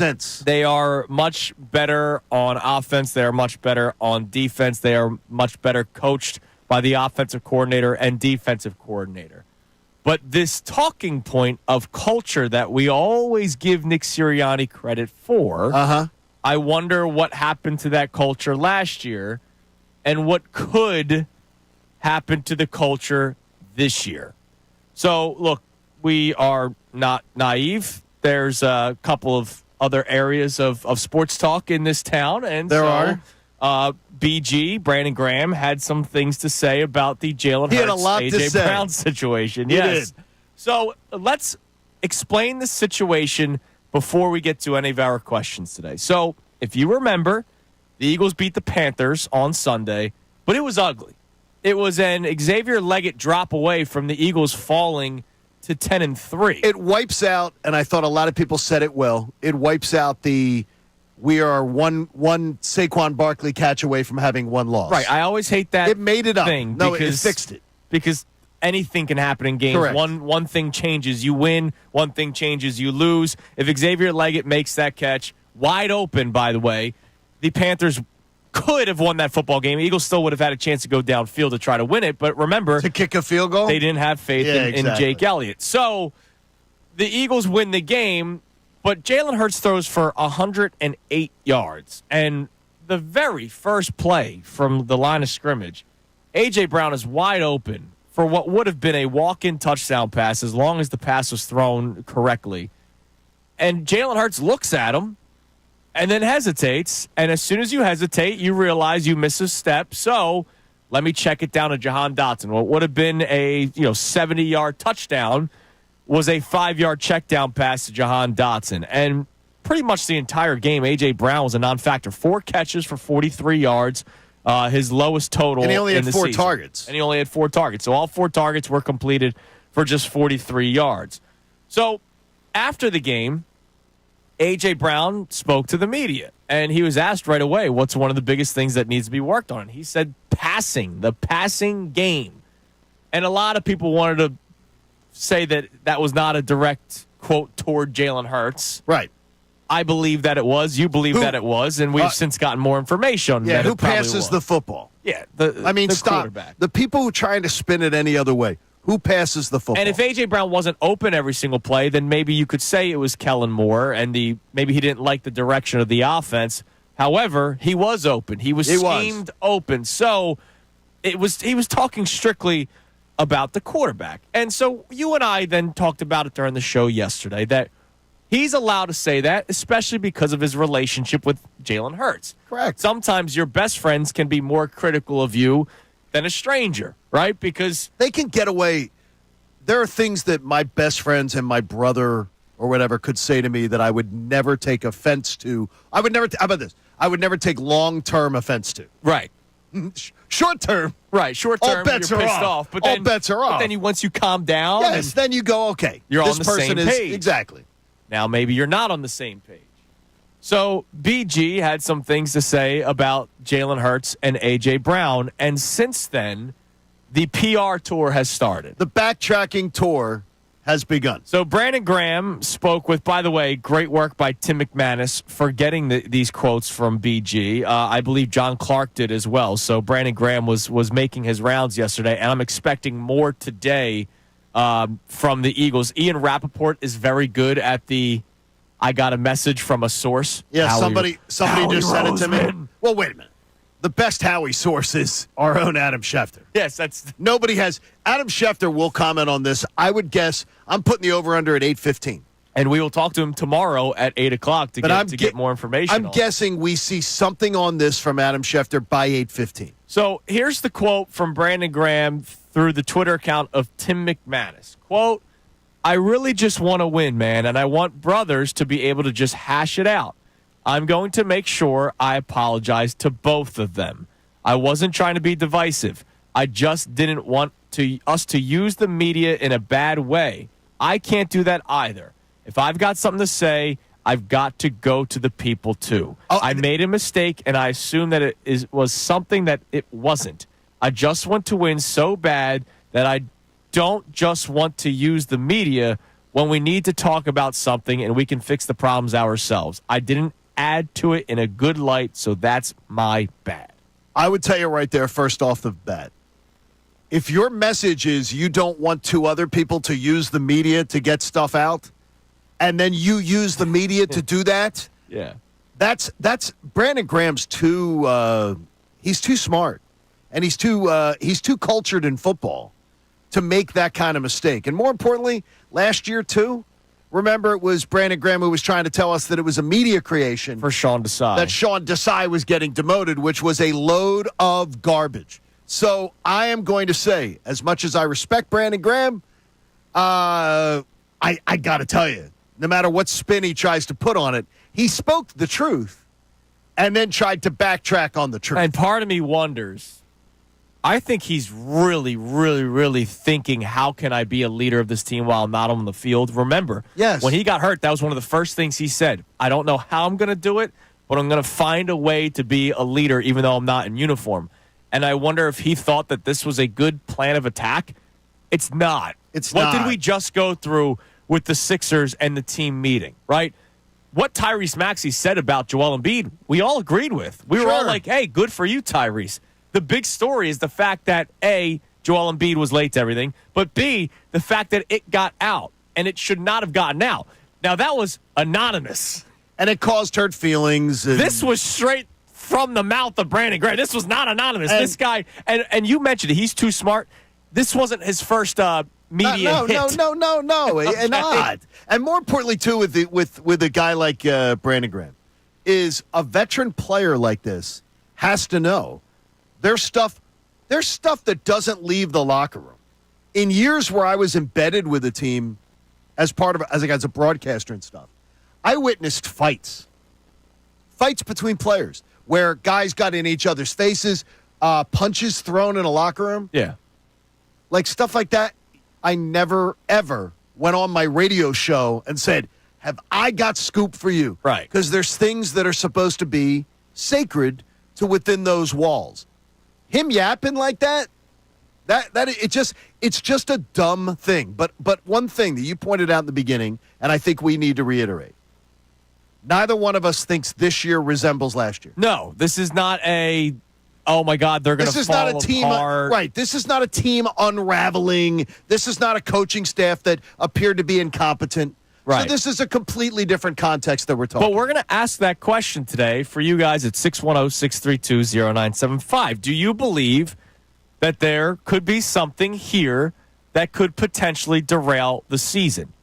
sense. They are much better on offense. They are much better on defense. They are much better coached by the offensive coordinator and defensive coordinator. But this talking point of culture that we always give Nick Sirianni credit for, I wonder what happened to that culture last year and what could happen to the culture this year. So, look, we are not naive. There's a couple of other areas of sports talk in this town. And there are. BG, Brandon Graham, had some things to say about the Jalen Hurts, A.J. Brown situation. Yes. So let's explain the situation before we get to any of our questions today. So if you remember, the Eagles beat the Panthers on Sunday, but it was ugly. It was an Xavier Leggett drop away from the Eagles falling to 10-3. It wipes out, and I thought a lot of people said it well, it wipes out the we are one Saquon Barkley catch away from having one loss. Right. I always hate that. It made it up. Thing no, it fixed it. Because anything can happen in games. Correct. One thing changes, you win. One thing changes, you lose. If Xavier Leggett makes that catch, wide open, by the way, the Panthers could have won that football game. Eagles still would have had a chance to go downfield to try to win it. But remember, to kick a field goal? They didn't have faith in Jake Elliott. So the Eagles win the game. But Jalen Hurts throws for 108 yards. And the very first play from the line of scrimmage, A.J. Brown is wide open for what would have been a walk-in touchdown pass as long as the pass was thrown correctly. And Jalen Hurts looks at him and then hesitates. And as soon as you hesitate, you realize you miss a step. So let me check it down to Jahan Dotson. What would have been a 70-yard touchdown was a 5-yard check down pass to Jahan Dotson. And pretty much the entire game, A.J. Brown was a non-factor. 4 catches for 43 yards, his lowest total in the season. And he only had 4 targets. And he only had 4 targets. So all 4 targets were completed for just 43 yards. So after the game, A.J. Brown spoke to the media. And he was asked right away, what's one of the biggest things that needs to be worked on? He said the passing game. And a lot of people wanted to say that was not a direct quote toward Jalen Hurts. Right. I believe that it was. You believe that it was. And we've since gotten more information. Yeah, that who it probably passes was. the football? Yeah. The stop. The people who are trying to spin it any other way. Who passes the football? And if A.J. Brown wasn't open every single play, then maybe you could say it was Kellen Moore and maybe he didn't like the direction of the offense. However, he was open. He was schemed open. So he was talking strictly about the quarterback. And so you and I then talked about it during the show yesterday that he's allowed to say that, especially because of his relationship with Jalen Hurts. Correct. Sometimes your best friends can be more critical of you than a stranger, right? Because they can get away. There are things that my best friends and my brother or whatever could say to me that I would never take offense to. How about this? I would never take long-term offense to. Right. Short-term. Right, short-term, all bets you're are pissed off. But then, all bets are off. But then once you calm down. Yes, then you go, okay. You're this on the person same page. Exactly. Now maybe you're not on the same page. So BG had some things to say about Jalen Hurts and A.J. Brown. And since then, the PR tour has started. The backtracking tour has begun. So Brandon Graham spoke with, by the way, great work by Tim McManus for getting these quotes from BG. I believe John Clark did as well. So Brandon Graham was making his rounds yesterday, and I'm expecting more today from the Eagles. Ian Rappaport is very good at I got a message from a source. Yeah, somebody just sent it to me. Well, wait a minute. The best Howie source is our own Adam Schefter. Yes, that's... Nobody has... Adam Schefter will comment on this. I would guess I'm putting the over-under at 8:15. And we will talk to him tomorrow at 8 o'clock to get more information. I'm guessing we see something on this from Adam Schefter by 8:15. So here's the quote from Brandon Graham through the Twitter account of Tim McManus. Quote, I really just want to win, man, and I want brothers to be able to just hash it out. I'm going to make sure I apologize to both of them. I wasn't trying to be divisive. I just didn't want us to use the media in a bad way. I can't do that either. If I've got something to say, I've got to go to the people too. I made a mistake, and I assumed that it was something that it wasn't. I just want to win so bad that I don't just want to use the media, when we need to talk about something and we can fix the problems ourselves. I didn't add to it in a good light, so that's my bad. I would tell you right there, first off the bat, if your message is you don't want two other people to use the media to get stuff out, and then you use the media to do that, yeah, that's Brandon Graham's he's too smart, and he's too cultured in football to make that kind of mistake. And more importantly, last year too, remember it was Brandon Graham who was trying to tell us that it was a media creation for Sean Desai. That Sean Desai was getting demoted, which was a load of garbage. So I am going to say, as much as I respect Brandon Graham, I got to tell you, no matter what spin he tries to put on it, he spoke the truth and then tried to backtrack on the truth. And part of me wonders, I think he's really, really, really thinking, how can I be a leader of this team while I'm not on the field? Remember, yes, when he got hurt, that was one of the first things he said. I don't know how I'm going to do it, but I'm going to find a way to be a leader even though I'm not in uniform. And I wonder if he thought that this was a good plan of attack. It's not. What did we just go through with the Sixers and the team meeting, right? What Tyrese Maxey said about Joel Embiid, we all agreed with. We were all like, hey, good for you, Tyrese. The big story is the fact that, A, Joel Embiid was late to everything, but B, the fact that it got out, and it should not have gotten out. Now, that was anonymous. And it caused hurt feelings. This was straight from the mouth of Brandon Graham. This was not anonymous. This guy, and you mentioned it, he's too smart. This wasn't his first media hit. No. Okay. Not. And more importantly, too, with a guy like Brandon Graham, is a veteran player like this has to know there's stuff that doesn't leave the locker room. In years where I was embedded with a team as a broadcaster and stuff, I witnessed fights between players where guys got in each other's faces, punches thrown in a locker room. Yeah. Like stuff like that. I never, ever went on my radio show and said, have I got scoop for you? Right. Because there's things that are supposed to be sacred to within those walls. Him yapping like that it's just a dumb thing. But one thing that you pointed out in the beginning, and I think we need to reiterate, neither one of us thinks this year resembles last year. No, this is not oh my God, they're going to fall apart. This is not a team, right? This is not a team unraveling. This is not a coaching staff that appeared to be incompetent. Right. So this is a completely different context that we're talking. But we're going to ask that question today for you guys at 610-632-0975. Do you believe that there could be something here that could potentially derail the season?